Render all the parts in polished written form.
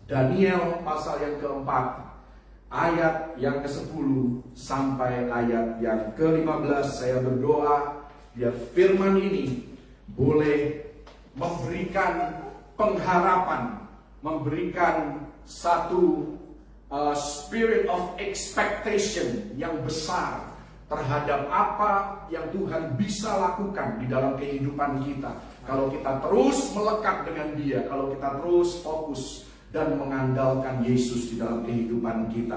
Daniel pasal yang keempat, ayat yang ke-10 sampai ayat yang ke-15. Saya berdoa biar firman ini boleh memberikan pengharapan, memberikan satu spirit of expectation yang besar terhadap apa yang Tuhan bisa lakukan di dalam kehidupan kita. Kalau kita terus melekat dengan Dia, kalau kita terus fokus dan mengandalkan Yesus di dalam kehidupan kita.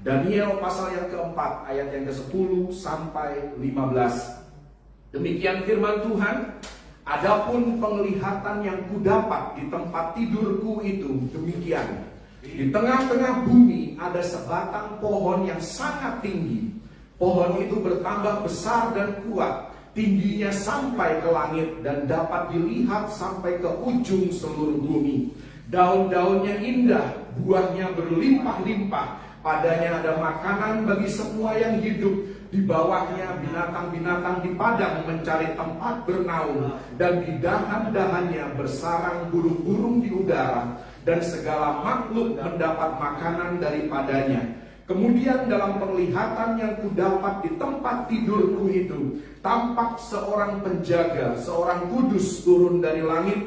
Daniel pasal yang keempat, ayat yang ke-10 sampai 15. Demikian firman Tuhan, adapun penglihatan yang kudapat di tempat tidurku itu demikian. Di tengah-tengah bumi ada sebatang pohon yang sangat tinggi. Pohon itu bertambah besar dan kuat, tingginya sampai ke langit dan dapat dilihat sampai ke ujung seluruh bumi. Daun-daunnya indah, buahnya berlimpah-limpah, padanya ada makanan bagi semua yang hidup. Di bawahnya binatang-binatang di padang mencari tempat bernaung, dan di dahan-dahannya bersarang burung-burung di udara, dan segala makhluk mendapat makanan daripadanya. Kemudian dalam penglihatan yang kudapat di tempat tidurku itu, tampak seorang penjaga, seorang kudus turun dari langit.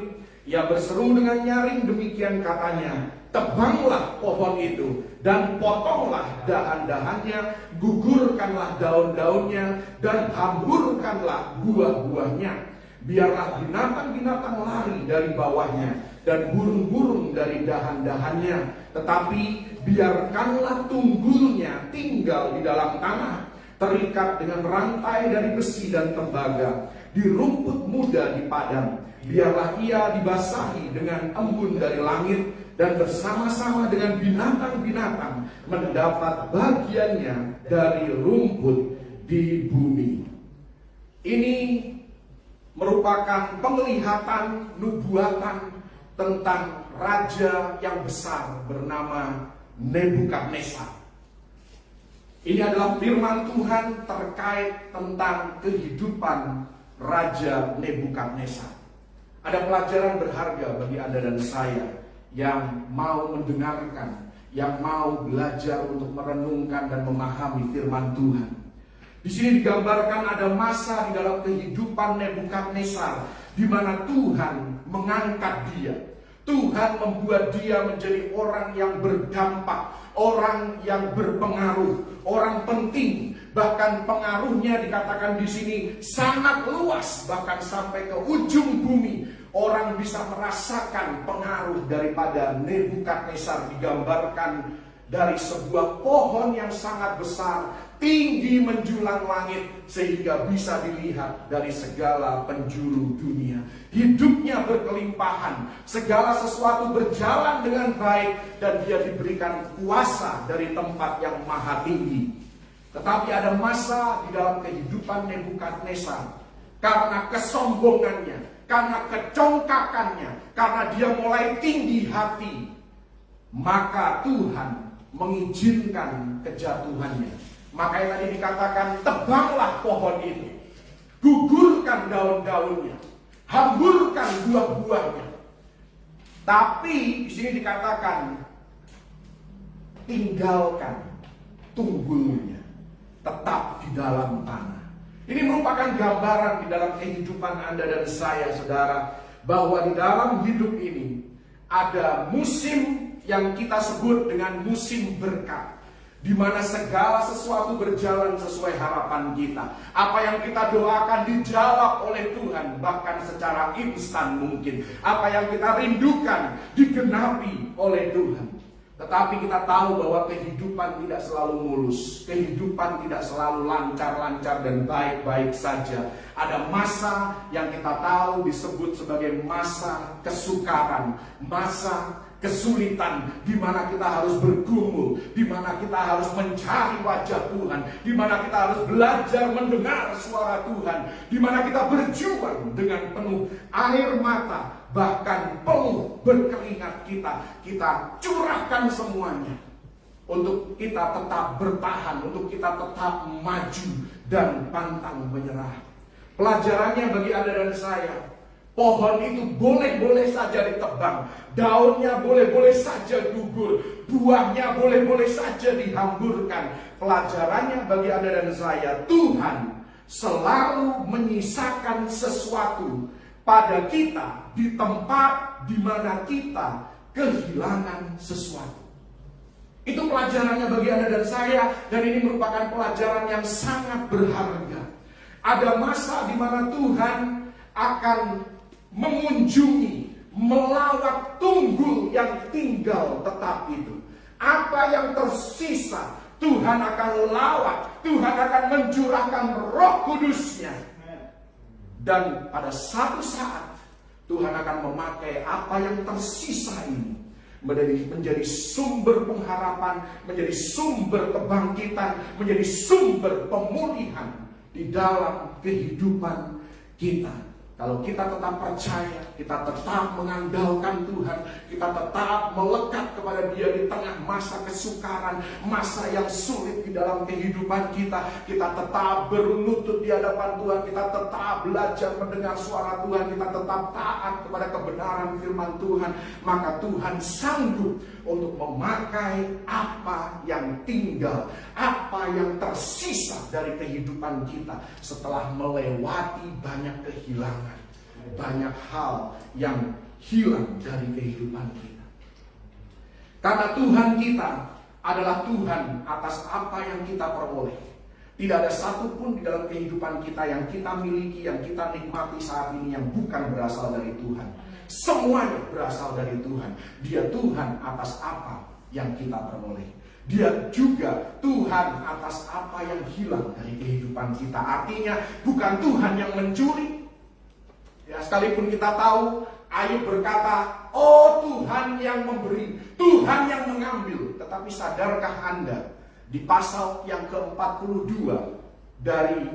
Ia berseru dengan nyaring, demikian katanya, tebanglah pohon itu dan potonglah dahan-dahannya, gugurkanlah daun-daunnya dan hamburkanlah buah-buahnya. Biarlah binatang-binatang lari dari bawahnya dan burung-burung dari dahan-dahannya, tetapi biarkanlah tunggulnya tinggal di dalam tanah, terikat dengan rantai dari besi dan tembaga, di rumput muda di padang. Biarlah ia dibasahi dengan embun dari langit, dan bersama-sama dengan binatang-binatang mendapat bagiannya dari rumput di bumi. Ini merupakan penglihatan nubuatan tentang raja yang besar bernama Nebukadnezar. Ini adalah firman Tuhan terkait tentang kehidupan Raja Nebukadnezar. Ada pelajaran berharga bagi Anda dan saya yang mau mendengarkan, yang mau belajar untuk merenungkan dan memahami firman Tuhan. Di sini digambarkan ada masa di dalam kehidupan Nebukadnezar di mana Tuhan mengangkat dia. Tuhan membuat dia menjadi orang yang berdampak, orang yang berpengaruh, orang penting. Bahkan pengaruhnya dikatakan di sini sangat luas, bahkan sampai ke ujung bumi. Orang bisa merasakan pengaruh daripada Nebukadnezar. Digambarkan dari sebuah pohon yang sangat besar, tinggi menjulang langit, sehingga bisa dilihat dari segala penjuru dunia. Hidupnya berkelimpahan, segala sesuatu berjalan dengan baik, dan dia diberikan kuasa dari tempat yang maha tinggi. Tetapi ada masa di dalam kehidupan Nebukadnezar, karena kesombongannya, karena kecongkakannya, karena dia mulai tinggi hati, maka Tuhan mengizinkan kejatuhannya. Makanya tadi dikatakan, tebanglah pohon itu, gugurkan daun-daunnya, hamburkan buah-buahnya. Tapi di sini dikatakan, tinggalkan tunggulnya, tetap di dalam tanah. Ini merupakan gambaran di dalam kehidupan Anda dan saya, saudara, bahwa di dalam hidup ini ada musim yang kita sebut dengan musim berkat, di mana segala sesuatu berjalan sesuai harapan kita. Apa yang kita doakan dijawab oleh Tuhan, bahkan secara instan mungkin. Apa yang kita rindukan digenapi oleh Tuhan. Tetapi kita tahu bahwa kehidupan tidak selalu mulus, kehidupan tidak selalu lancar-lancar dan baik-baik saja. Ada masa yang kita tahu disebut sebagai masa kesukaran, masa kesulitan, di mana kita harus bergumul, di mana kita harus mencari wajah Tuhan, di mana kita harus belajar mendengar suara Tuhan, di mana kita berjuang dengan penuh air mata, bahkan penuh berkeringat kita curahkan semuanya untuk kita tetap bertahan, untuk kita tetap maju dan pantang menyerah. Pelajarannya bagi Anda dan saya, Pohon itu boleh-boleh saja ditebang, daunnya boleh-boleh saja gugur, buahnya boleh-boleh saja dihamburkan. Pelajarannya bagi Anda dan saya, Tuhan selalu menyisakan sesuatu pada kita di tempat di mana kita kehilangan sesuatu. Itu pelajarannya bagi Anda dan saya, dan ini merupakan pelajaran yang sangat berharga. Ada masa di mana Tuhan akan mengunjungi, melawat tunggul yang tinggal tetap itu. Apa yang tersisa, Tuhan akan lawat, Tuhan akan mencurahkan Roh Kudus-Nya. Dan pada satu saat, Tuhan akan memakai apa yang tersisa ini menjadi sumber pengharapan, menjadi sumber kebangkitan, menjadi sumber pemulihan di dalam kehidupan kita. Kalau kita tetap percaya, kita tetap mengandalkan Tuhan, kita tetap melekat kepada Dia di tengah masa kesukaran, masa yang sulit di dalam kehidupan kita, kita tetap berlutut di hadapan Tuhan, kita tetap belajar mendengar suara Tuhan, kita tetap taat kepada kebenaran firman Tuhan, maka Tuhan sanggup untuk memakai apa yang tinggal, apa yang tersisa dari kehidupan kita setelah melewati banyak kehilangan, banyak hal yang hilang dari kehidupan kita. Karena Tuhan kita adalah Tuhan atas apa yang kita peroleh. Tidak ada satupun di dalam kehidupan kita yang kita miliki, yang kita nikmati saat ini yang bukan berasal dari Tuhan. Semuanya berasal dari Tuhan. Dia Tuhan atas apa yang kita peroleh. Dia juga Tuhan atas apa yang hilang dari kehidupan kita. Artinya bukan Tuhan yang mencuri. Ya, sekalipun kita tahu Ayub berkata, "Oh Tuhan yang memberi, Tuhan yang mengambil." Tetapi sadarkah Anda, di pasal yang ke-42 dari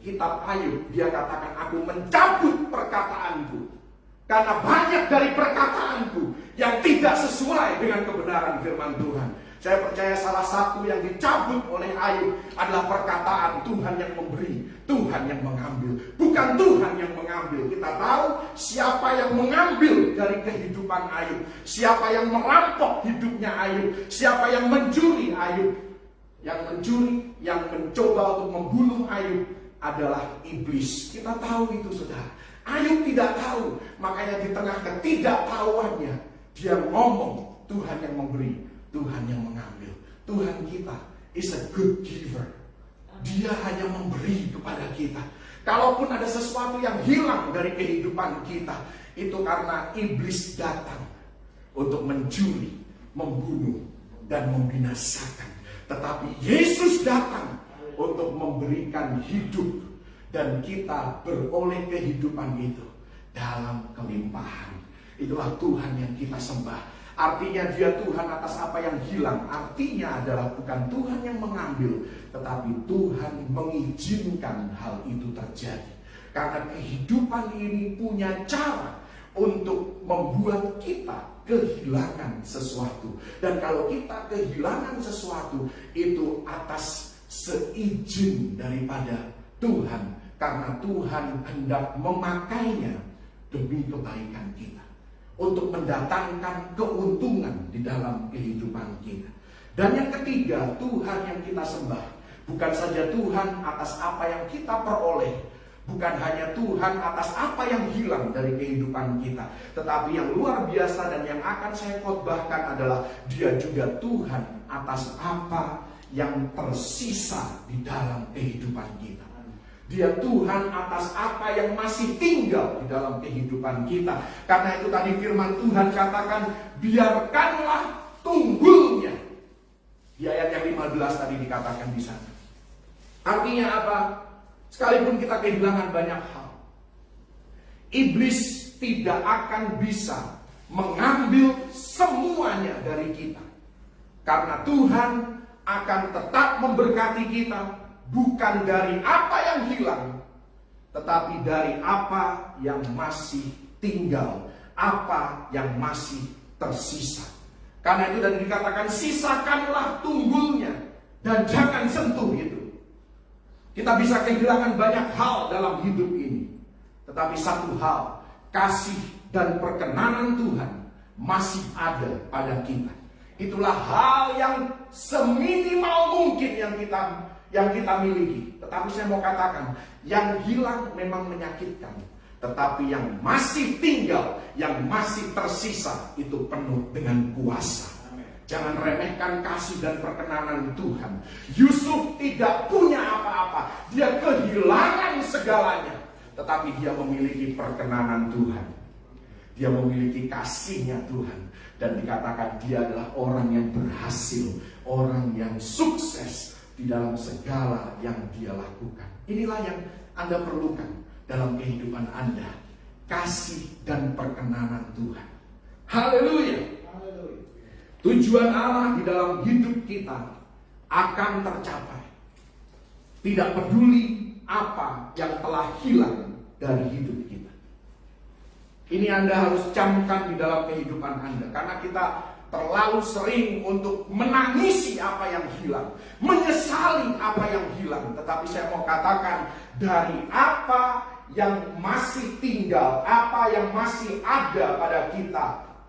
kitab Ayub, dia katakan, "Aku mencabut perkataanku, karena banyak dari perkataanku yang tidak sesuai dengan kebenaran firman Tuhan." Saya percaya salah satu yang dicabut oleh Ayub adalah perkataan Tuhan yang memberi, Tuhan yang mengambil. Bukan Tuhan yang mengambil. Kita tahu siapa yang mengambil dari kehidupan Ayub, siapa yang merampok hidupnya Ayub, siapa yang mencuri Ayub. Yang mencuri, yang mencoba untuk membunuh Ayub adalah iblis. Kita tahu itu, saudara. Ayub tidak tahu, makanya di tengah ketidaktahuannya dia ngomong, Tuhan yang memberi, Tuhan yang mengambil. Tuhan kita is a good giver. Dia hanya memberi kepada kita. Kalaupun ada sesuatu yang hilang dari kehidupan kita, itu karena iblis datang untuk mencuri, membunuh, dan membinasakan. Tetapi Yesus datang untuk memberikan hidup, dan kita beroleh kehidupan itu dalam kelimpahan. Itulah Tuhan yang kita sembah. Artinya dia Tuhan atas apa yang hilang. Artinya adalah bukan Tuhan yang mengambil, tetapi Tuhan mengizinkan hal itu terjadi. Karena kehidupan ini punya cara untuk membuat kita kehilangan sesuatu. Dan kalau kita kehilangan sesuatu, itu atas seizin daripada Tuhan. Karena Tuhan hendak memakainya demi kebaikan kita, untuk mendatangkan keuntungan di dalam kehidupan kita. Dan yang ketiga, Tuhan yang kita sembah bukan saja Tuhan atas apa yang kita peroleh, bukan hanya Tuhan atas apa yang hilang dari kehidupan kita, tetapi yang luar biasa dan yang akan saya khotbahkan adalah dia juga Tuhan atas apa yang tersisa di dalam kehidupan kita. Dia Tuhan atas apa yang masih tinggal di dalam kehidupan kita. Karena itu tadi firman Tuhan katakan, biarkanlah tunggulnya. Di ayat yang 15 tadi dikatakan di sana. Artinya apa? Sekalipun kita kehilangan banyak hal, iblis tidak akan bisa mengambil semuanya dari kita. Karena Tuhan akan tetap memberkati kita, bukan dari apa yang hilang, tetapi dari apa yang masih tinggal, apa yang masih tersisa. Karena itu dan dikatakan, sisakanlah tunggulnya dan jangan sentuh itu. Kita bisa kehilangan banyak hal dalam hidup ini, tetapi satu hal, kasih dan perkenanan Tuhan masih ada pada kita. Itulah hal yang seminimal mungkin yang kita miliki. Tetapi saya mau katakan, yang hilang memang menyakitkan, tetapi yang masih tinggal, yang masih tersisa itu penuh dengan kuasa. Jangan remehkan kasih dan perkenanan Tuhan. Yusuf tidak punya apa-apa, dia kehilangan segalanya, tetapi dia memiliki perkenanan Tuhan. Dia memiliki kasihnya Tuhan. Dan dikatakan dia adalah orang yang berhasil, orang yang sukses di dalam segala yang dia lakukan. Inilah yang Anda perlukan dalam kehidupan Anda. Kasih dan perkenanan Tuhan. Haleluya. Tujuan Allah di dalam hidup kita akan tercapai. Tidak peduli apa yang telah hilang dari hidup kita. Ini Anda harus camkan di dalam kehidupan Anda. Karena kita terlalu sering untuk menangisi apa yang hilang, menyesali apa yang hilang. Tetapi saya mau katakan, dari apa yang masih tinggal, apa yang masih ada pada kita,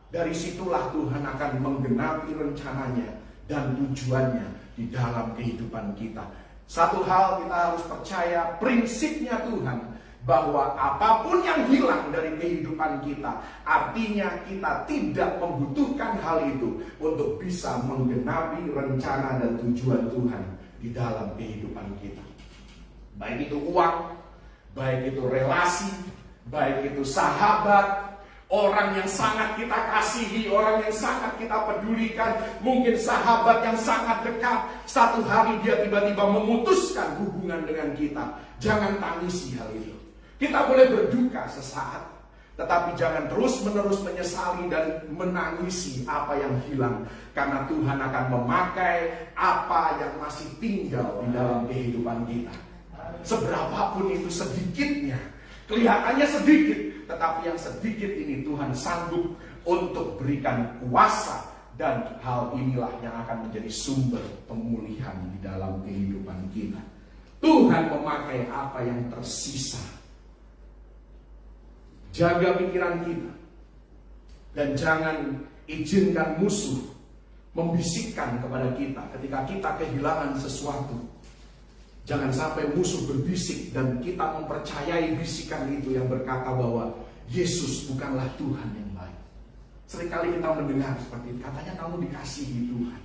dari situlah Tuhan akan menggenapi rencananya dan tujuannya di dalam kehidupan kita. Satu hal kita harus percaya, prinsipnya Tuhan, bahwa apapun yang hilang dari kehidupan kita, artinya kita tidak membutuhkan hal itu untuk bisa menggenapi rencana dan tujuan Tuhan di dalam kehidupan kita. Baik itu uang, baik itu relasi, baik itu sahabat, orang yang sangat kita kasihi, orang yang sangat kita pedulikan, mungkin sahabat yang sangat dekat, satu hari dia tiba-tiba memutuskan hubungan dengan kita. Jangan tangisi hal itu. Kita boleh berduka sesaat, tetapi jangan terus-menerus menyesali dan menangisi apa yang hilang. Karena Tuhan akan memakai apa yang masih tinggal di dalam kehidupan kita. Seberapapun itu sedikitnya, kelihatannya sedikit, tetapi yang sedikit ini Tuhan sanggup untuk berikan kuasa. Dan hal inilah yang akan menjadi sumber pemulihan di dalam kehidupan kita. Tuhan memakai apa yang tersisa. Jaga pikiran kita. Dan jangan izinkan musuh membisikkan kepada kita ketika kita kehilangan sesuatu. Jangan sampai musuh berbisik dan kita mempercayai bisikan itu yang berkata bahwa Yesus bukanlah Tuhan yang baik. Seringkali kita mendengar seperti itu. Katanya kamu dikasihi Tuhan.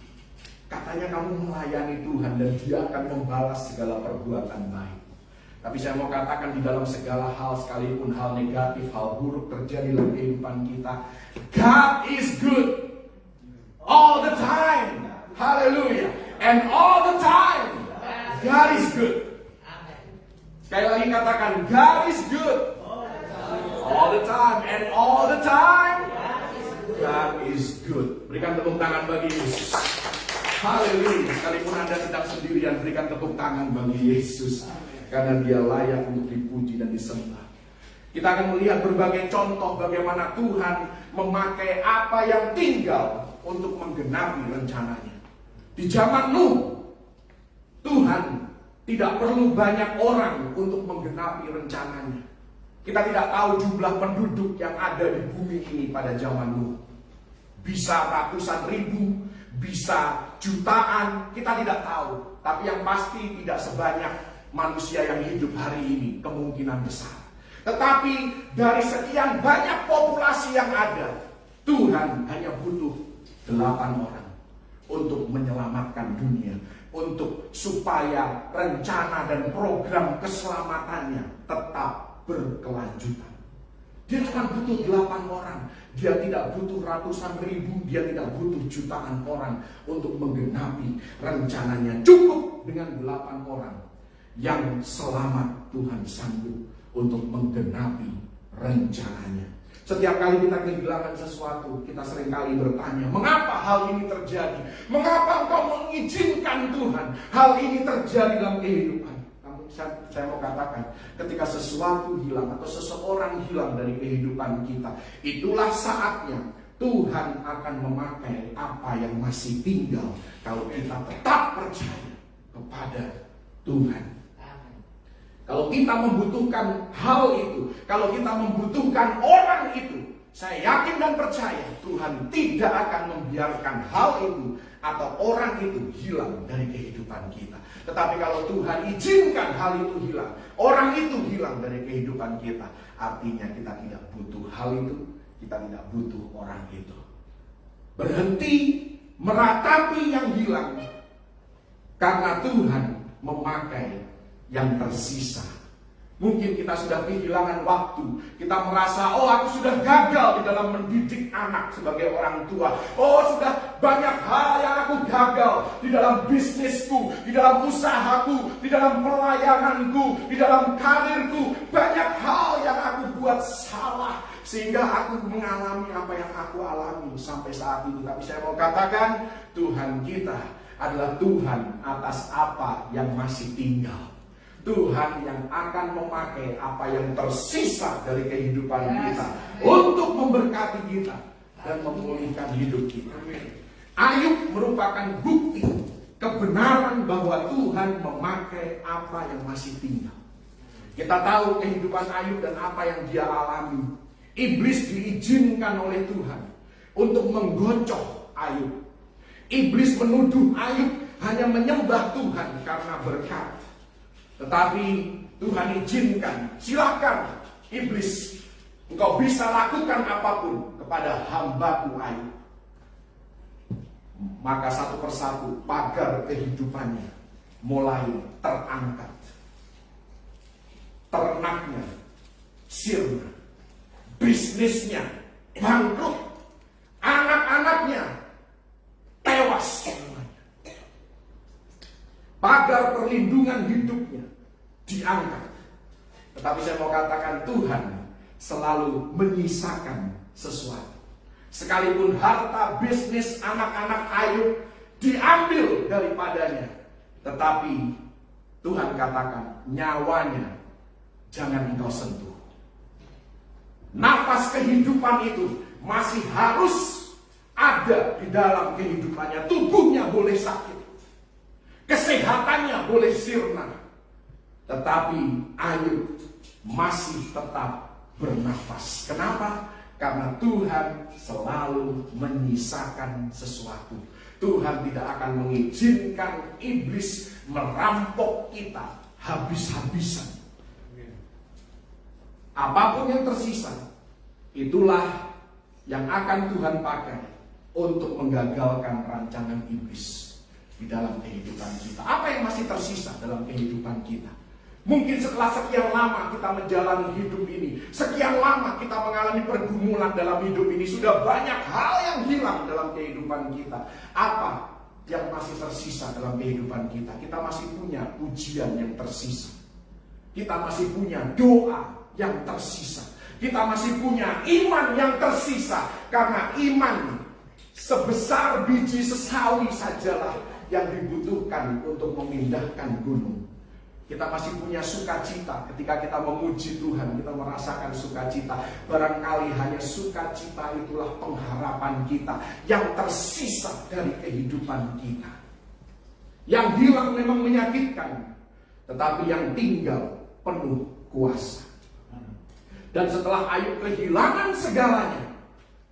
Katanya kamu melayani Tuhan dan Dia akan membalas segala perbuatan baik. Tapi saya mau katakan, di dalam segala hal, sekalipun hal negatif, hal buruk terjadi dalam kehidupan kita, God is good all the time. Hallelujah. And all the time God is good. Sekali lagi katakan, God is good all the time. And all the time God is good. Berikan tepuk tangan bagi Yesus. Haleluya. Sekalipun Anda sedang sendirian, berikan tepuk tangan bagi Yesus. Karena Dia layak untuk dipuji dan disembah. Kita akan melihat berbagai contoh bagaimana Tuhan memakai apa yang tinggal untuk menggenapi rencananya. Di zaman Nuh, Tuhan tidak perlu banyak orang untuk menggenapi rencananya. Kita tidak tahu jumlah penduduk yang ada di bumi ini pada zaman Nuh. Bisa ratusan ribu, bisa jutaan, kita tidak tahu. Tapi yang pasti tidak sebanyak manusia yang hidup hari ini, kemungkinan besar. Tetapi dari sekian banyak populasi yang ada, Tuhan hanya butuh 8 orang untuk menyelamatkan dunia, untuk supaya rencana dan program keselamatannya tetap berkelanjutan. Dia cuma butuh 8 orang. Dia tidak butuh ratusan ribu, dia tidak butuh jutaan orang untuk menggenapi rencananya. Cukup dengan 8 orang yang selamat. Tuhan sanggup untuk menggenapi rencananya. Setiap kali kita kehilangan sesuatu, kita seringkali bertanya, mengapa hal ini terjadi? Mengapa Engkau mengizinkan Tuhan hal ini terjadi dalam kehidupan? Namun saya mau katakan, ketika sesuatu hilang atau seseorang hilang dari kehidupan kita, itulah saatnya Tuhan akan memakai apa yang masih tinggal kalau kita tetap percaya kepada Tuhan. Kalau kita membutuhkan hal itu, kalau kita membutuhkan orang itu, saya yakin dan percaya Tuhan tidak akan membiarkan hal itu atau orang itu hilang dari kehidupan kita. Tetapi kalau Tuhan izinkan hal itu hilang, orang itu hilang dari kehidupan kita, artinya kita tidak butuh hal itu, kita tidak butuh orang itu. Berhenti meratapi yang hilang, karena Tuhan memakai yang tersisa. Mungkin kita sudah kehilangan waktu. Kita merasa, oh aku sudah gagal di dalam mendidik anak sebagai orang tua. Oh sudah banyak hal yang aku gagal di dalam bisnisku, di dalam usahaku, di dalam pelayananku, di dalam karirku. Banyak hal yang aku buat salah sehingga aku mengalami apa yang aku alami sampai saat ini. Tapi saya mau katakan, Tuhan kita adalah Tuhan atas apa yang masih tinggal. Tuhan yang akan memakai apa yang tersisa dari kehidupan kita untuk memberkati kita dan memulihkan hidup kita. Ayub merupakan bukti kebenaran bahwa Tuhan memakai apa yang masih tinggal. Kita tahu kehidupan Ayub dan apa yang dia alami. Iblis diizinkan oleh Tuhan untuk menggocok Ayub. Iblis menuduh Ayub hanya menyembah Tuhan karena berkat. Tetapi Tuhan izinkan, silakan iblis, engkau bisa lakukan apapun kepada hamba-Ku Ayub. Maka satu persatu pagar kehidupannya mulai terangkat. Ternaknya sirna, bisnisnya bangkrut, anak-anaknya tewas. Pagar perlindungan hidupnya diangkat. Tetapi saya mau katakan, Tuhan selalu menyisakan sesuatu. Sekalipun harta, bisnis, anak-anak Ayub diambil daripadanya, tetapi Tuhan katakan, nyawanya jangan engkau sentuh. Nafas kehidupan itu masih harus ada di dalam kehidupannya. Tubuhnya boleh sakit, kesehatannya boleh sirna, tetapi Ayub masih tetap bernafas. Kenapa? Karena Tuhan selalu menyisakan sesuatu. Tuhan tidak akan mengizinkan iblis merampok kita habis-habisan. Apapun yang tersisa, itulah yang akan Tuhan pakai untuk menggagalkan rancangan iblis di dalam kehidupan kita. Apa yang masih tersisa dalam kehidupan kita? Mungkin setelah sekian lama kita menjalani hidup ini, sekian lama kita mengalami pergumulan dalam hidup ini, sudah banyak hal yang hilang dalam kehidupan kita. Apa yang masih tersisa dalam kehidupan kita? Kita masih punya pujian yang tersisa. Kita masih punya doa yang tersisa. Kita masih punya iman yang tersisa. Karena iman sebesar biji sesawi sajalah yang dibutuhkan untuk memindahkan gunung. Kita masih punya sukacita ketika kita memuji Tuhan, kita merasakan sukacita. Barangkali hanya sukacita itulah pengharapan kita yang tersisa dari kehidupan kita. Yang hilang memang menyakitkan, tetapi yang tinggal penuh kuasa. Dan setelah Ayub kehilangan segalanya,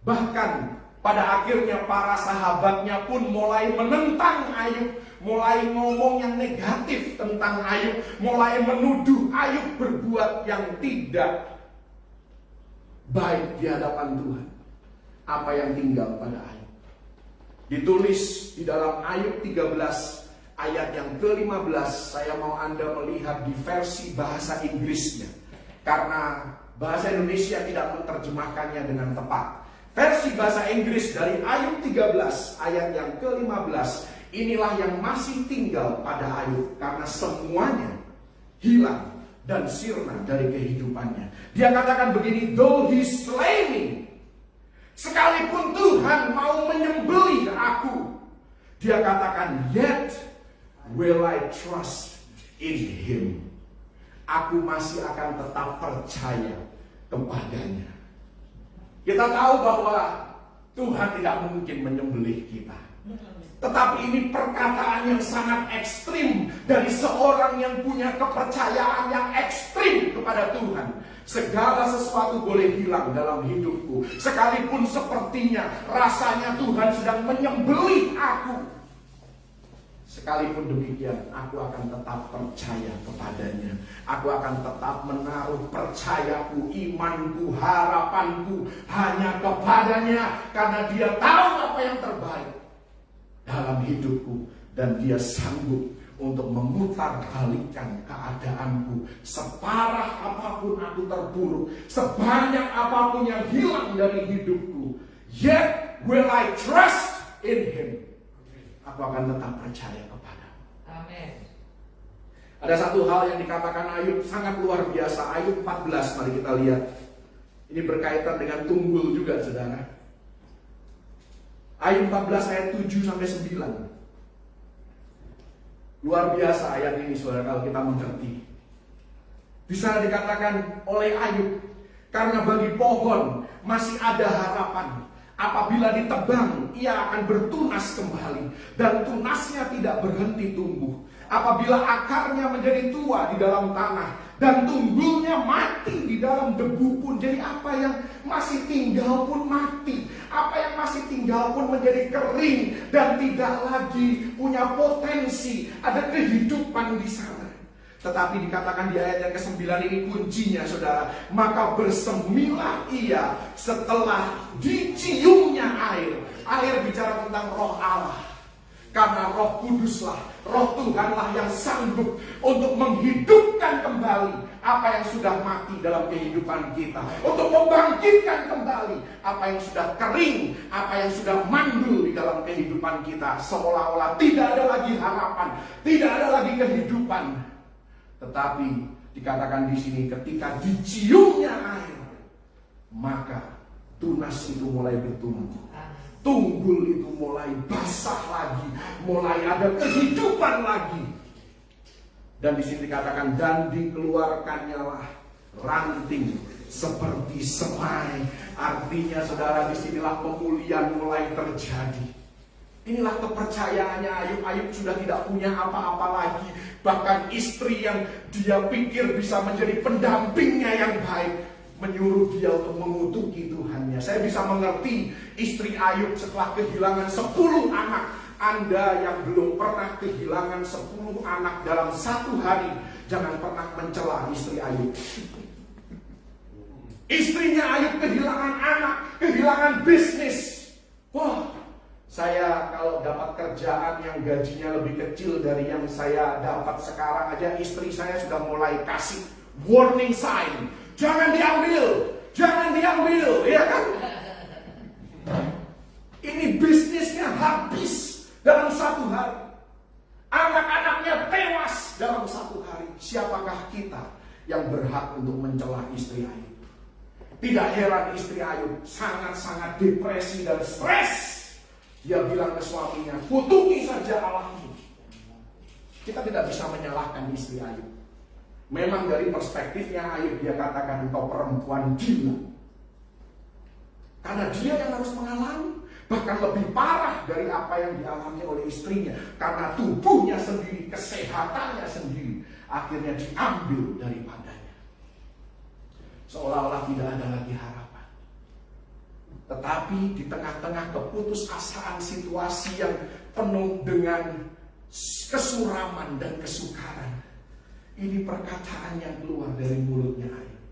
bahkan pada akhirnya para sahabatnya pun mulai menentang Ayub, mulai ngomong yang negatif tentang Ayub, mulai menuduh Ayub berbuat yang tidak baik di hadapan Tuhan. Apa yang tinggal pada Ayub? Ditulis di dalam Ayub 13 ayat yang ke-15. Saya mau Anda melihat di versi bahasa Inggrisnya, karena bahasa Indonesia tidak menerjemahkannya dengan tepat. Versi bahasa Inggris dari Ayub 13 ayat yang ke-15, inilah yang masih tinggal pada Ayub, karena semuanya hilang dan sirna dari kehidupannya. Dia katakan begini, though he slay me, sekalipun Tuhan mau menyembelih aku, dia katakan, yet will I trust in him. Aku masih akan tetap percaya kepadanya. Kita tahu bahwa Tuhan tidak mungkin menyembelih kita, tetapi Tetapi ini perkataan yang sangat ekstrim dari seorang yang punya kepercayaan yang ekstrim kepada Tuhan. Segala sesuatu boleh hilang dalam hidupku, sekalipun sepertinya rasanya Tuhan sedang menyembelih aku. Sekalipun demikian, aku akan tetap percaya kepadanya. Aku akan tetap menaruh percayaku, imanku, harapanku hanya kepadanya. Karena dia tahu apa yang terbaik dalam hidupku. Dan dia sanggup untuk memutar balikan keadaanku. Separah apapun aku terpuruk, sebanyak apapun yang hilang dari hidupku, yet will I trust in Him. Aku akan tetap percaya kepada-Mu. Amin. Ada satu hal yang dikatakan Ayub sangat luar biasa. Ayub 14, mari kita lihat. Ini berkaitan dengan tunggul juga, saudara. Ayub 14 ayat 7-9. Luar biasa ayat ini, saudara, kalau kita mengerti. Di sana dikatakan oleh Ayub, karena bagi pohon masih ada harapan. Apabila ditebang, ia akan bertunas kembali. Dan tunasnya tidak berhenti tumbuh. Apabila akarnya menjadi tua di dalam tanah, dan tunggulnya mati di dalam debu pun. Jadi apa yang masih tinggal pun mati. Apa yang masih tinggal pun menjadi kering dan tidak lagi punya potensi. Ada kehidupan di sana. Tetapi dikatakan di ayat yang ke-9 ini kuncinya, saudara. Maka bersemilah ia setelah diciumnya air. Air bicara tentang roh Allah. Karena Roh Kuduslah, Roh Tuhanlah yang sanggup untuk menghidupkan kembali apa yang sudah mati dalam kehidupan kita. Untuk membangkitkan kembali apa yang sudah kering, apa yang sudah mandul di dalam kehidupan kita. Seolah-olah tidak ada lagi harapan, tidak ada lagi kehidupan. Tetapi dikatakan di sini ketika diciumnya air, maka tunas itu mulai bertumbuh. Tunggul itu mulai basah lagi, mulai ada kehidupan lagi. Dan di sini dikatakan dan dikeluarkannya lah ranting seperti semai. Artinya, saudara, disinilah pemulihan mulai terjadi. Inilah kepercayaannya Ayub. Ayub sudah tidak punya apa-apa lagi. Bahkan istri yang dia pikir bisa menjadi pendampingnya yang baik menyuruh dia untuk mengutuki Tuhannya. Saya bisa mengerti istri Ayub setelah kehilangan 10 anak. Anda yang belum pernah kehilangan 10 anak dalam satu hari, jangan pernah mencela istri Ayub. Istrinya Ayub kehilangan anak, kehilangan bisnis. Wah, saya kalau dapat kerjaan yang gajinya lebih kecil dari yang saya dapat sekarang aja, istri saya sudah mulai kasih warning sign. Jangan diambil, jangan diambil, ya kan? Ini bisnisnya habis dalam satu hari. Anak-anaknya tewas dalam satu hari. Siapakah kita yang berhak untuk mencela istri Ayub? Tidak heran istri Ayub sangat-sangat depresi dan stres. Dia bilang ke suaminya, kutuki saja Allahmu. Kita tidak bisa menyalahkan istri Ayub. Memang dari perspektifnya Ayub dia katakan engkau perempuan gila. Karena dia yang harus mengalami. Bahkan lebih parah dari apa yang dialami oleh istrinya. Karena tubuhnya sendiri, kesehatannya sendiri akhirnya diambil daripadanya. Seolah-olah tidak ada lagi harapan. Tetapi di tengah-tengah keputusasaan situasi yang penuh dengan kesuraman dan kesukaran, ini perkataan yang keluar dari mulutnya Ayub.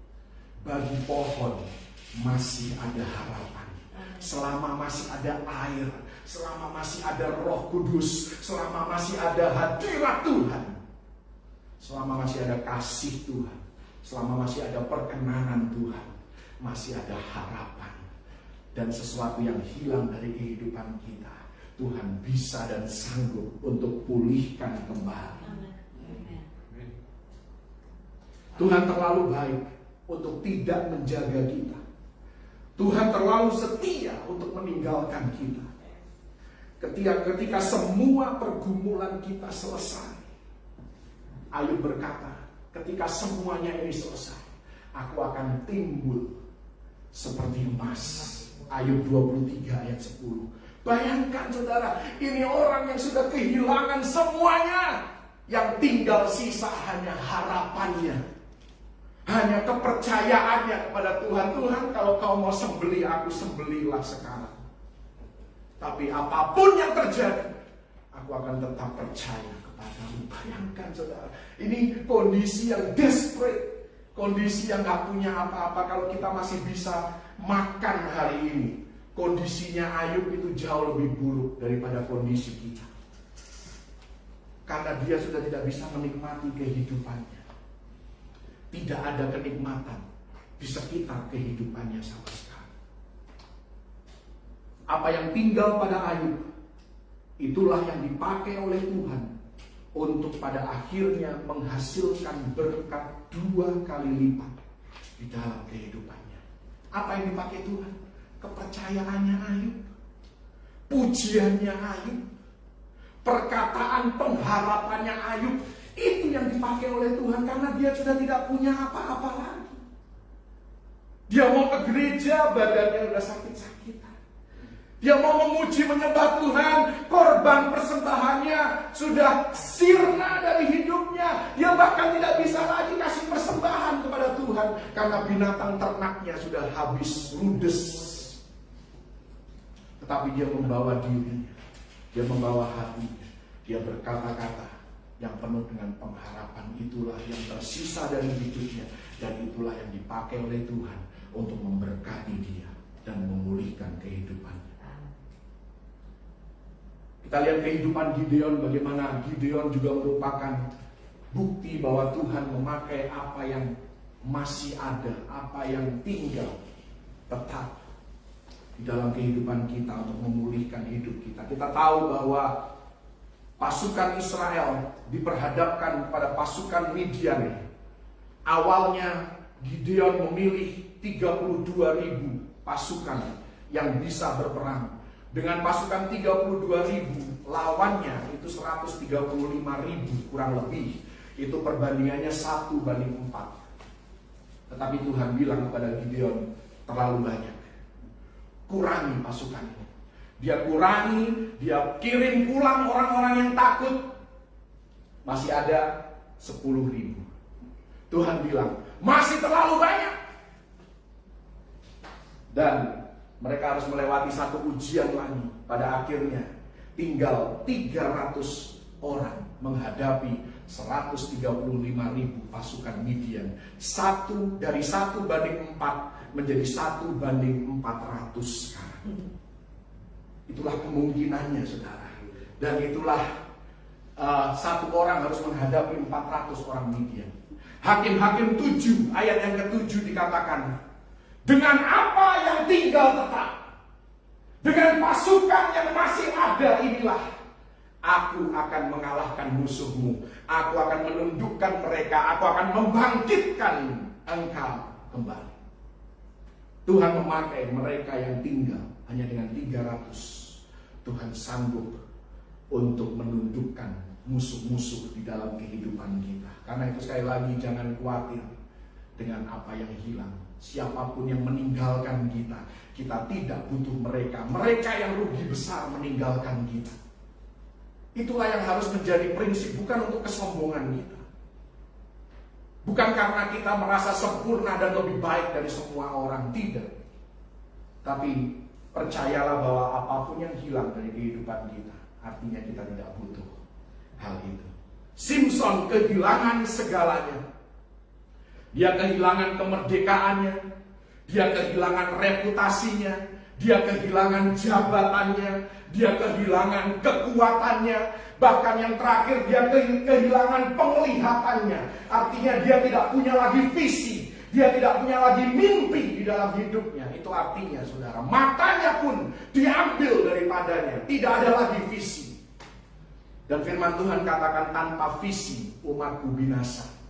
Bagi pohon masih ada harapan. Selama masih ada air, selama masih ada Roh Kudus, selama masih ada hadirat Tuhan, selama masih ada kasih Tuhan, selama masih ada perkenanan Tuhan, masih ada harapan. Dan sesuatu yang hilang dari kehidupan kita, Tuhan bisa dan sanggup untuk pulihkan kembali. Tuhan terlalu baik untuk tidak menjaga kita. Tuhan terlalu setia untuk meninggalkan kita. Ketika semua pergumulan kita selesai, Ayub berkata, ketika semuanya ini selesai, aku akan timbul seperti emas. Ayub 23 ayat 10. Bayangkan saudara, ini orang yang sudah kehilangan semuanya. Yang tinggal sisa hanya harapannya, hanya kepercayaannya kepada Tuhan. Tuhan, kalau kau mau sembelih aku, sembelihlah sekarang. Tapi apapun yang terjadi, aku akan tetap percaya kepadamu. Bayangkan saudara, ini kondisi yang desperate, kondisi yang gak punya apa-apa. Kalau kita masih bisa makan hari ini, kondisinya Ayub itu jauh lebih buruk daripada kondisi kita. Karena dia sudah tidak bisa menikmati kehidupannya. Tidak ada kenikmatan di sekitar kehidupannya sama sekali. Apa yang tinggal pada Ayub, itulah yang dipakai oleh Tuhan untuk pada akhirnya menghasilkan berkat 2 kali lipat di dalam kehidupannya. Apa yang dipakai Tuhan? Kepercayaannya Ayub, pujiannya Ayub, perkataan pengharapannya Ayub. Itu yang dipakai oleh Tuhan karena dia sudah tidak punya apa-apa lagi. Dia mau ke gereja, badannya sudah sakit-sakitan. Dia mau memuji menyembah Tuhan, korban persembahannya sudah sirna dari hidupnya. Dia bahkan tidak bisa lagi kasih persembahan kepada Tuhan karena binatang ternaknya sudah habis, ludes. Tetapi dia membawa dirinya, dia membawa hatinya, dia berkata-kata yang penuh dengan pengharapan. Itulah yang tersisa dari hidupnya, dan itulah yang dipakai oleh Tuhan untuk memberkati dia dan memulihkan kehidupannya. Kita lihat kehidupan Gideon, bagaimana Gideon juga merupakan bukti bahwa Tuhan memakai apa yang masih ada, apa yang tinggal tetap di dalam kehidupan kita untuk memulihkan hidup kita. Kita tahu bahwa pasukan Israel diperhadapkan pada pasukan Midian. Awalnya Gideon memilih 32.000 pasukan yang bisa berperang. Dengan pasukan 32.000, lawannya itu 135.000 kurang lebih. Itu perbandingannya 1:4. Tetapi Tuhan bilang kepada Gideon, terlalu banyak. Kurangi pasukanmu. Dia kurangi, dia kirim pulang orang-orang yang takut. Masih ada 10.000. Tuhan bilang, masih terlalu banyak. Dan mereka harus melewati satu ujian lagi. Pada akhirnya tinggal 300 orang menghadapi 135.000 pasukan Midian. Dari 1:4 menjadi 1:400 sekarang. Itulah kemungkinannya saudara. Dan itulah satu orang harus menghadapi 400 orang Midian. Hakim-Hakim 7 ayat yang ke-7 dikatakan, dengan apa yang tinggal tetap, dengan pasukan yang masih ada inilah aku akan mengalahkan musuhmu. Aku akan menundukkan mereka. Aku akan membangkitkan engkau kembali. Tuhan memakai mereka yang tinggal hanya dengan 300. Tuhan sanggup untuk menundukkan musuh-musuh di dalam kehidupan kita. Karena itu sekali lagi jangan khawatir dengan apa yang hilang. Siapapun yang meninggalkan kita, kita tidak butuh mereka. Mereka yang rugi besar meninggalkan kita. Itulah yang harus menjadi prinsip, bukan untuk kesombongan kita. Bukan karena kita merasa sempurna dan lebih baik dari semua orang, tidak. Tapi percayalah bahwa apapun yang hilang dari kehidupan kita, artinya kita tidak butuh hal itu. Simson kehilangan segalanya. Dia kehilangan kemerdekaannya, dia kehilangan reputasinya, dia kehilangan jabatannya, dia kehilangan kekuatannya, bahkan yang terakhir dia kehilangan penglihatannya. Artinya dia tidak punya lagi visi, dia tidak punya lagi mimpi di dalam hidupnya. Itu artinya saudara, matanya pun diambil daripadanya, tidak ada lagi visi. Dan firman Tuhan katakan, tanpa visi umatku binasa.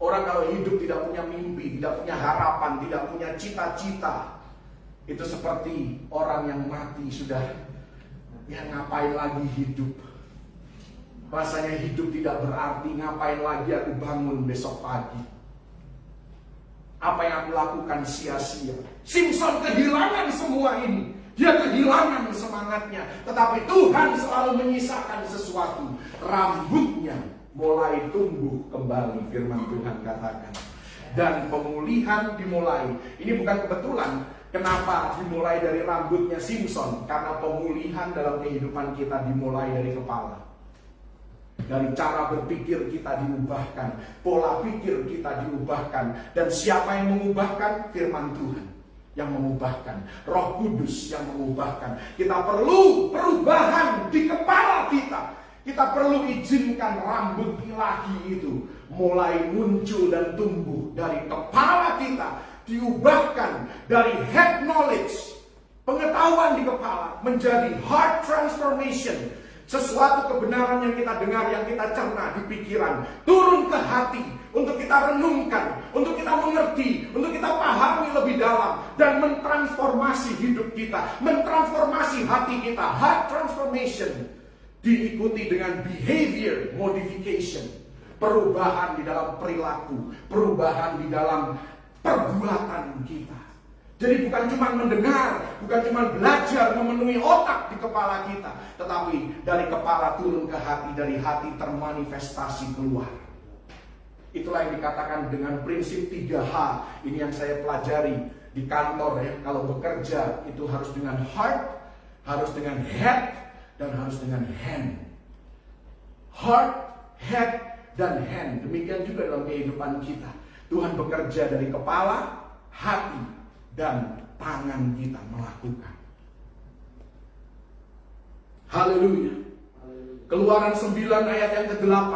Orang kalau hidup tidak punya mimpi, tidak punya harapan, tidak punya cita-cita, itu seperti orang yang mati sudah, ya ngapain lagi hidup. Rasanya hidup tidak berarti, ngapain lagi aku bangun besok pagi. Apa yang aku lakukan sia-sia. Simson kehilangan semua ini. Dia kehilangan semangatnya. Tetapi Tuhan selalu menyisakan sesuatu. Rambutnya mulai tumbuh kembali, firman Tuhan katakan. Dan pemulihan dimulai. Ini bukan kebetulan. Kenapa dimulai dari rambutnya Simpson? Karena pemulihan dalam kehidupan kita dimulai dari kepala. Dari cara berpikir kita diubahkan, pola pikir kita diubahkan. Dan siapa yang mengubahkan? Firman Tuhan yang mengubahkan, Roh Kudus yang mengubahkan. Kita perlu perubahan di kepala kita. Kita perlu izinkan rambut ilahi itu mulai muncul dan tumbuh dari kepala kita, diubahkan dari head knowledge, pengetahuan di kepala, menjadi heart transformation. Sesuatu kebenaran yang kita dengar, yang kita cerna di pikiran, turun ke hati untuk kita renungkan, untuk kita mengerti, untuk kita pahami lebih dalam, dan mentransformasi hidup kita, mentransformasi hati kita. Heart transformation diikuti dengan behavior modification, perubahan di dalam perilaku, perubahan di dalam perbuatan kita. Jadi bukan cuma mendengar, bukan cuma belajar memenuhi otak di kepala kita, tetapi dari kepala turun ke hati, dari hati termanifestasi keluar. Itulah yang dikatakan dengan prinsip 3H. Ini yang saya pelajari di kantor ya. Kalau bekerja itu harus dengan heart, harus dengan head, dan harus dengan hand. Heart, head, dan hand. Demikian juga dalam kehidupan kita. Tuhan bekerja dari kepala, hati, dan tangan kita melakukan. Haleluya. Keluaran 9 ayat yang ke-8.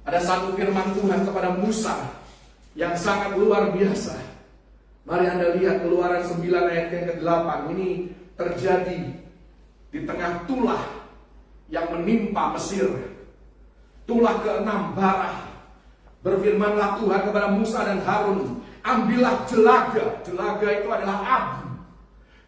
Ada satu firman Tuhan kepada Musa yang sangat luar biasa. Mari Anda lihat Keluaran 9 ayat yang ke-8. Ini terjadi di tengah tulah yang menimpa Mesir. Tulah ke-6 Barah. Berfirmanlah Tuhan kepada Musa dan Harun, ambillah jelaga. Jelaga itu adalah abu.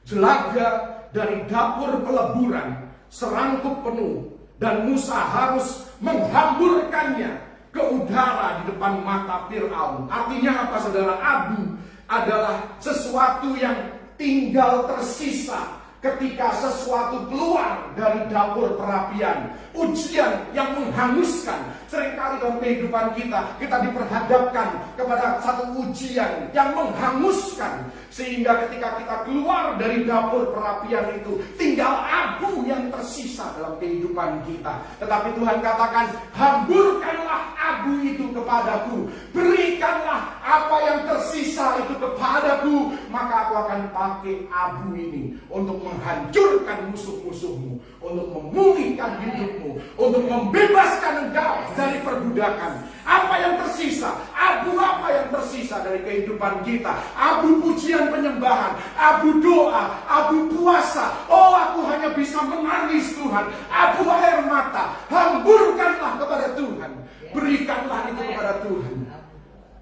Jelaga dari dapur peleburan, serangkup penuh. Dan Musa harus menghamburkannya ke udara di depan mata Fir'aun. Artinya apa saudara? Abu adalah sesuatu yang tinggal tersisa ketika sesuatu keluar dari dapur perapian. Ujian yang menghanguskan. Seringkali dalam kehidupan kita diperhadapkan kepada satu ujian yang menghanguskan. Sehingga ketika kita keluar dari dapur perapian itu, tinggal abu yang tersisa dalam kehidupan kita. Tetapi Tuhan katakan, hamburkanlah abu itu kepadaku. Berikanlah apa yang tersisa itu kepadaku. Maka aku akan pakai abu ini untuk menghancurkan musuh-musuhmu, untuk memulihkan hidupmu, untuk membebaskan engkau dari perbudakan. Apa yang tersisa? Abu apa yang tersisa dari kehidupan kita? Abu pujian penyembahan, abu doa, abu puasa. Oh, aku hanya bisa menangis Tuhan. Abu air mata, hamburkanlah kepada Tuhan. Berikanlah itu kepada Tuhan.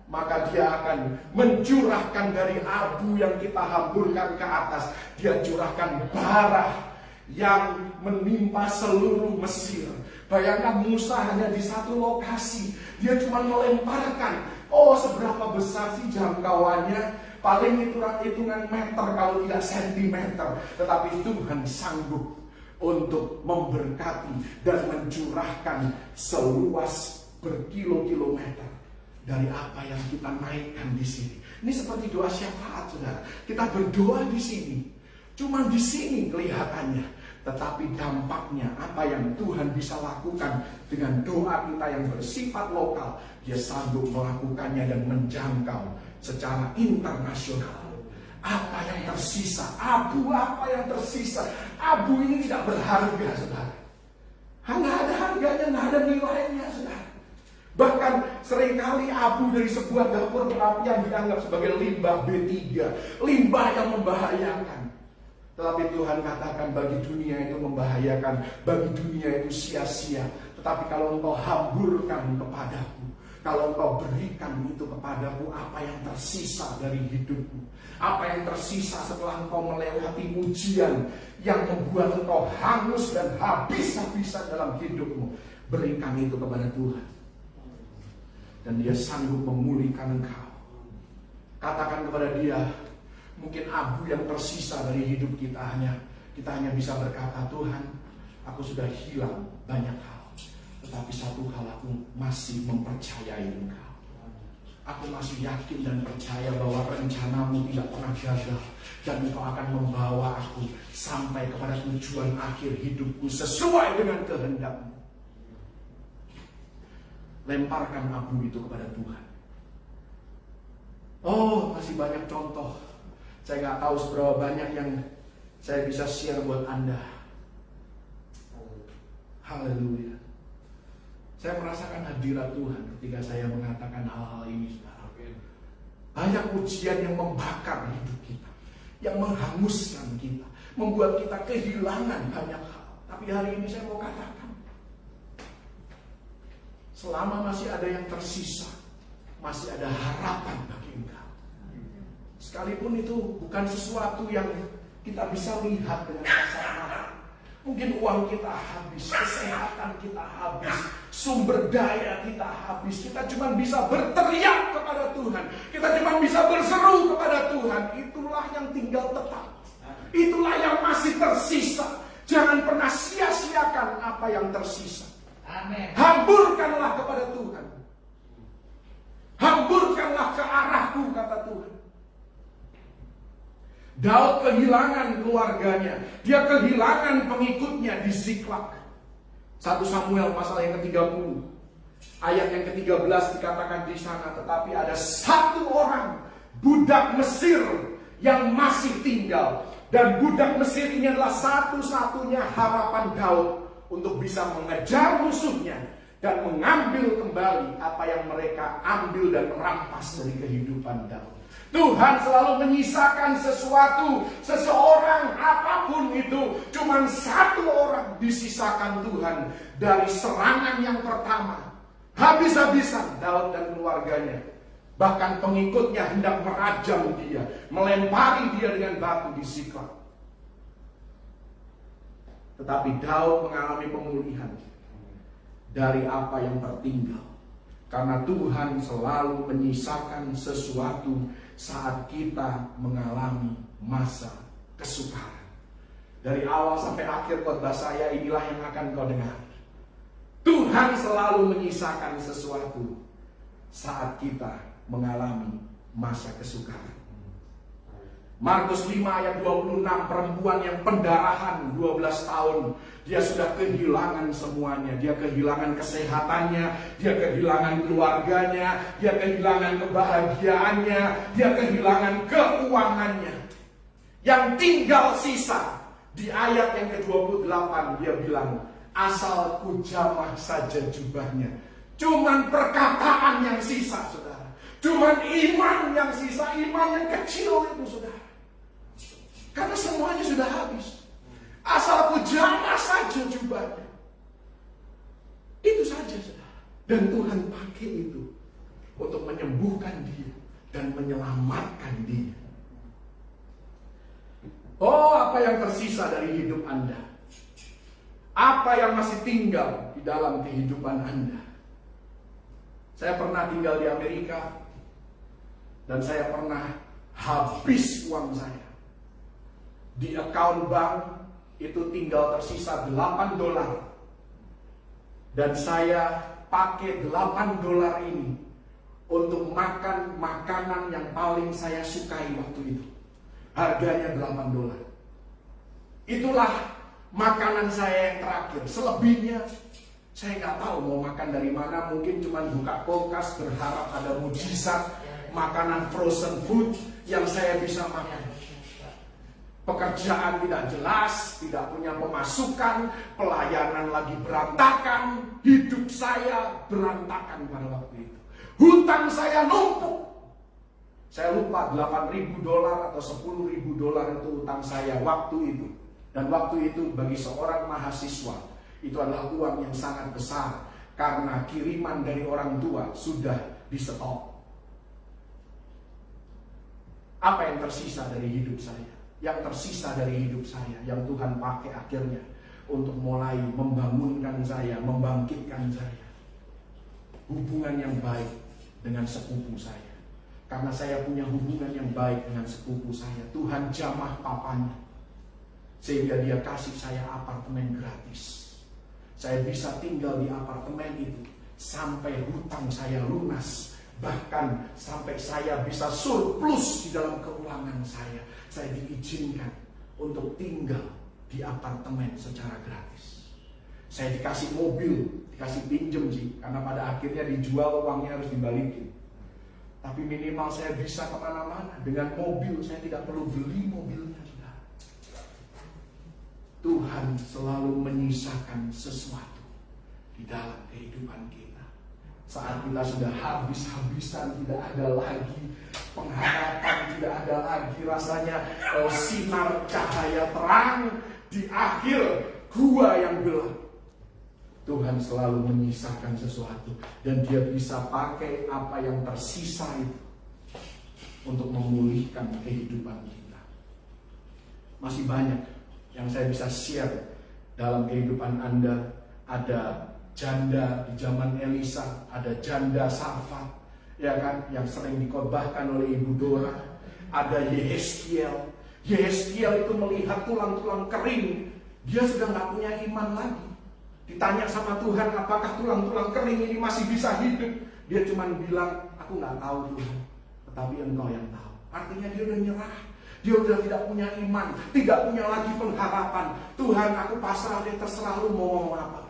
Maka dia akan mencurahkan dari abu yang kita hamburkan ke atas. Dia curahkan bara yang menimpa seluruh Mesir. Bayangkan Musa hanya di satu lokasi. Dia cuma melemparkan. Oh, seberapa besar sih jangkauannya? Paling hitungan meter kalau tidak sentimeter. Tetapi Tuhan sanggup untuk memberkati dan mencurahkan seluas berkilo-kilometer dari apa yang kita naikkan di sini. Ini seperti doa syafaat, saudara. Kita berdoa di sini. Cuma di sini kelihatannya. Tetapi dampaknya, apa yang Tuhan bisa lakukan dengan doa kita yang bersifat lokal, Dia sanggup melakukannya dan menjangkau secara internasional. Apa yang tersisa? Abu apa yang tersisa? Abu ini tidak berharga, saudara. Nggak ada harganya, nggak ada nilainya, saudara. Bahkan seringkali abu dari sebuah dapur perapian dianggap sebagai limbah B3, limbah yang membahayakan. Tetapi Tuhan katakan bagi dunia itu membahayakan, bagi dunia itu sia-sia. Tetapi kalau engkau hamburkan kepadaku, kalau engkau berikan itu kepadaku, apa yang tersisa dari hidupmu, apa yang tersisa setelah engkau melewati ujian yang membuat engkau hangus dan habis-habisan dalam hidupmu, berikan itu kepada Tuhan. Dan Dia sanggup memulihkan engkau. Katakan kepada Dia, Mungkin abu yang tersisa dari hidup kita hanya bisa berkata, Tuhan, aku sudah hilang banyak hal. Tetapi satu hal, aku masih mempercayai Engkau. Aku masih yakin dan percaya bahwa rencanamu tidak pernah gagal. Dan Engkau akan membawa aku sampai kepada tujuan akhir hidupku sesuai dengan kehendak-Mu. Lemparkan abu itu kepada Tuhan. Oh, masih banyak contoh. Saya nggak tahu seberapa banyak yang saya bisa share buat Anda. Haleluya. Saya merasakan hadirat Tuhan ketika saya mengatakan hal-hal ini, saudara. Banyak ujian yang membakar hidup kita, yang menghanguskan kita, membuat kita kehilangan banyak hal. Tapi hari ini saya mau katakan, selama masih ada yang tersisa, masih ada harapan bagi engkau. Sekalipun itu bukan sesuatu yang kita bisa lihat dengan kasat mata. Mungkin uang kita habis, kesehatan kita habis, sumber daya kita habis. Kita cuma bisa berteriak kepada Tuhan. Kita cuma bisa berseru kepada Tuhan. Itulah yang tinggal tetap. Itulah yang masih tersisa. Jangan pernah sia-siakan apa yang tersisa. Amin. Hamburkanlah kepada Tuhan. Hamburkanlah ke arahku, kata Tuhan. Daud kehilangan keluarganya. Dia kehilangan pengikutnya di Ziklag. 1 Samuel pasal yang ke-30. Ayat yang ke-13 dikatakan di sana. Tetapi ada satu orang budak Mesir yang masih tinggal. Dan budak Mesir ini adalah satu-satunya harapan Daud untuk bisa mengejar musuhnya dan mengambil kembali apa yang mereka ambil dan rampas dari kehidupan Daud. Tuhan selalu menyisakan sesuatu, seseorang, apapun itu. Cuma satu orang disisakan Tuhan dari serangan yang pertama. Habis-habisan Daud dan keluarganya. Bahkan pengikutnya hendak merajam dia, melempari dia dengan batu di Ziklag. Tetapi Daud mengalami pemulihan dari apa yang tertinggal. Karena Tuhan selalu menyisakan sesuatu saat kita mengalami masa kesukaran. Dari awal sampai akhir khotbah saya, inilah yang akan kau dengar. Tuhan selalu menyisakan sesuatu saat kita mengalami masa kesukaran. Markus 5 ayat 26, perempuan yang pendarahan 12 tahun. Dia sudah kehilangan semuanya. Dia kehilangan kesehatannya, dia kehilangan keluarganya, dia kehilangan kebahagiaannya, dia kehilangan keuangannya. Yang tinggal sisa, di ayat yang ke-28 dia bilang, asal ku jamah saja jubahnya. Cuman perkataan yang sisa, saudara. Cuman iman yang sisa, iman yang kecil itu, saudara. Karena semuanya sudah habis. Asal ku jamah saja jubahnya. Itu saja, saudara. Dan Tuhan pakai itu untuk menyembuhkan dia dan menyelamatkan dia. Oh, apa yang tersisa dari hidup Anda? Apa yang masih tinggal di dalam kehidupan Anda? Saya pernah tinggal di Amerika dan saya pernah habis uang saya. Di account bank itu tinggal tersisa $8. Dan saya pakai $8 ini untuk makan makanan yang paling saya sukai waktu itu. Harganya $8. Itulah makanan saya yang terakhir. Selebihnya saya nggak tahu mau makan dari mana. Mungkin cuma buka kulkas berharap ada mujizat makanan frozen food yang saya bisa makan. Pekerjaan tidak jelas, tidak punya pemasukan, pelayanan lagi berantakan, hidup saya berantakan pada waktu itu. Hutang saya numpuk. Saya lupa $8.000 atau $10.000 itu hutang saya waktu itu. Dan waktu itu bagi seorang mahasiswa itu adalah uang yang sangat besar karena kiriman dari orang tua sudah di stop. Apa yang tersisa dari hidup saya? Yang tersisa dari hidup saya, yang Tuhan pakai akhirnya untuk mulai membangunkan saya, membangkitkan saya. Hubungan yang baik dengan sepupu saya. Karena saya punya hubungan yang baik dengan sepupu saya. Tuhan jamah papanya, sehingga dia kasih saya apartemen gratis. Saya bisa tinggal di apartemen itu sampai hutang saya lunas. Bahkan sampai saya bisa surplus di dalam keuangan saya. Saya diizinkan untuk tinggal di apartemen secara gratis. Saya dikasih mobil, dikasih pinjem sih, karena pada akhirnya dijual, uangnya harus dibalikin. Tapi minimal saya bisa kemana-mana. Dengan mobil, saya tidak perlu beli mobilnya. Tuhan selalu menyisakan sesuatu di dalam kehidupan kita. Saat kita sudah habis-habisan, tidak ada lagi pengharapan, tidak ada lagi rasanya sinar cahaya terang di akhir gua yang gelap. Tuhan selalu menyisakan sesuatu, dan dia bisa pakai apa yang tersisa itu untuk memulihkan kehidupan kita. Masih banyak yang saya bisa share dalam kehidupan Anda. Ada janda di zaman Elisa, ada janda Sarfat, ya kan, yang sering dikhotbahkan oleh Ibu Dora. Ada Yehezkiel. Yehezkiel itu melihat tulang-tulang kering, dia sudah nggak punya iman lagi. Ditanya sama Tuhan, apakah tulang-tulang kering ini masih bisa hidup? Dia cuma bilang, aku nggak tahu Tuhan, tetapi Engkau yang tahu. Artinya dia udah nyerah. Dia udah tidak punya iman, tidak punya lagi pengharapan. Tuhan, aku pasrah deh, terserah lu mau ngomong apa.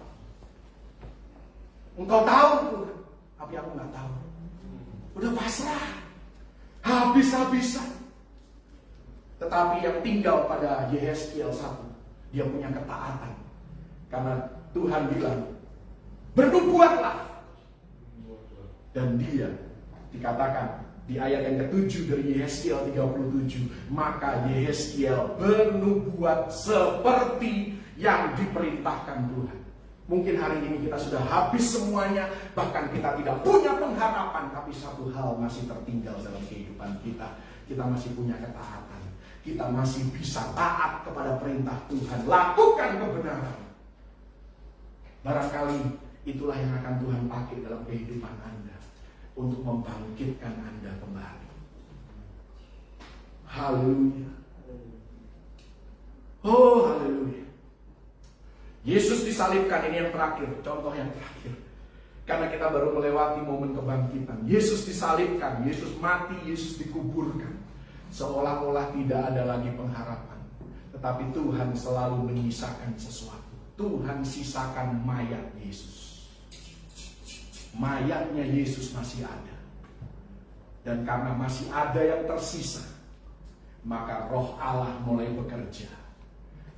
Engkau tahu Tuhan, tapi aku nggak tahu. Udah pasrah, habis-habisan. Tetapi yang tinggal pada Yehezkiel 1, dia punya ketaatan. Karena Tuhan bilang, bernubuatlah. Dan dia dikatakan di ayat yang ke-7 dari Yehezkiel 37, maka Yehezkiel bernubuat seperti yang diperintahkan Tuhan. Mungkin hari ini kita sudah habis semuanya, bahkan kita tidak punya pengharapan, tapi satu hal masih tertinggal dalam kehidupan kita. Kita masih punya ketaatan. Kita masih bisa taat kepada perintah Tuhan. Lakukan kebenaran. Barangkali itulah yang akan Tuhan pakai dalam kehidupan Anda untuk membangkitkan Anda kembali. Haleluya. Oh, haleluya. Yesus disalibkan, ini yang terakhir, contoh yang terakhir. Karena kita baru melewati momen kebangkitan. Yesus disalibkan, Yesus mati, Yesus dikuburkan. Seolah-olah tidak ada lagi pengharapan. Tetapi Tuhan selalu menyisakan sesuatu. Tuhan sisakan mayat Yesus. Mayatnya Yesus masih ada. Dan karena masih ada yang tersisa, maka Roh Allah mulai bekerja,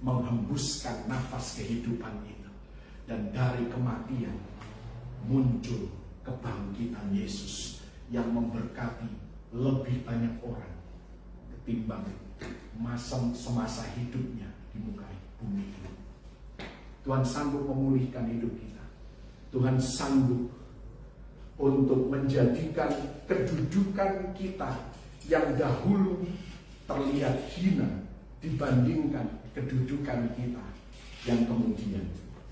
menghembuskan nafas kehidupan itu. Dan dari kematian muncul kebangkitan Yesus yang memberkati lebih banyak orang ketimbang semasa hidupnya di muka bumi ini. Tuhan sanggup memulihkan hidup kita. Tuhan sanggup untuk menjadikan kedudukan kita yang dahulu terlihat hina dibandingkan kedudukan kita yang kemudian.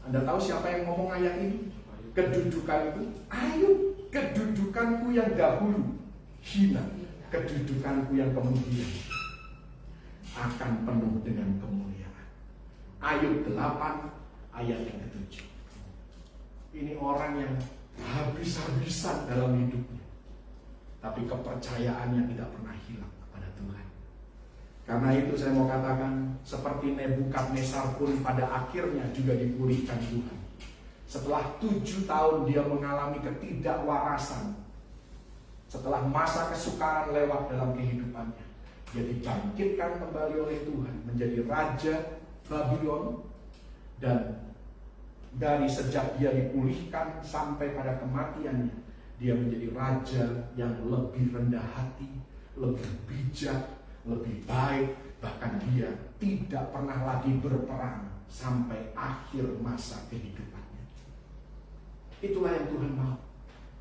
Anda tahu siapa yang ngomong ayat ini? Kedudukanku, ayo, kedudukanku yang dahulu hina, kedudukanku yang kemudian akan penuh dengan kemuliaan. Ayub 8 ayat yang ke-7. Ini orang yang habis-habisan dalam hidupnya, tapi kepercayaannya tidak pernah hilang kepada Tuhan. Karena itu saya mau katakan, seperti Nebukadnezar pun pada akhirnya juga dipulihkan Tuhan. Setelah 7 tahun dia mengalami ketidakwarasan, setelah masa kesukaran lewat dalam kehidupannya, dia dibangkitkan kembali oleh Tuhan menjadi Raja Babylon. Dan dari sejak dia dipulihkan sampai pada kematiannya, dia menjadi raja yang lebih rendah hati, lebih bijak, lebih baik. Bahkan dia tidak pernah lagi berperang sampai akhir masa kehidupannya. Itulah yang Tuhan mau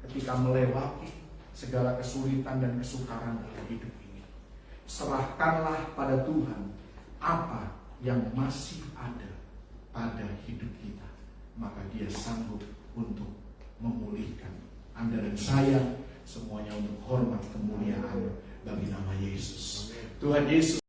ketika melewati segala kesulitan dan kesukaran dalam hidup ini. Serahkanlah pada Tuhan apa yang masih ada pada hidup kita, maka dia sanggup untuk memulihkan Anda dan saya semuanya untuk hormat kemuliaan bagi nama Yesus. Tuhan Yesus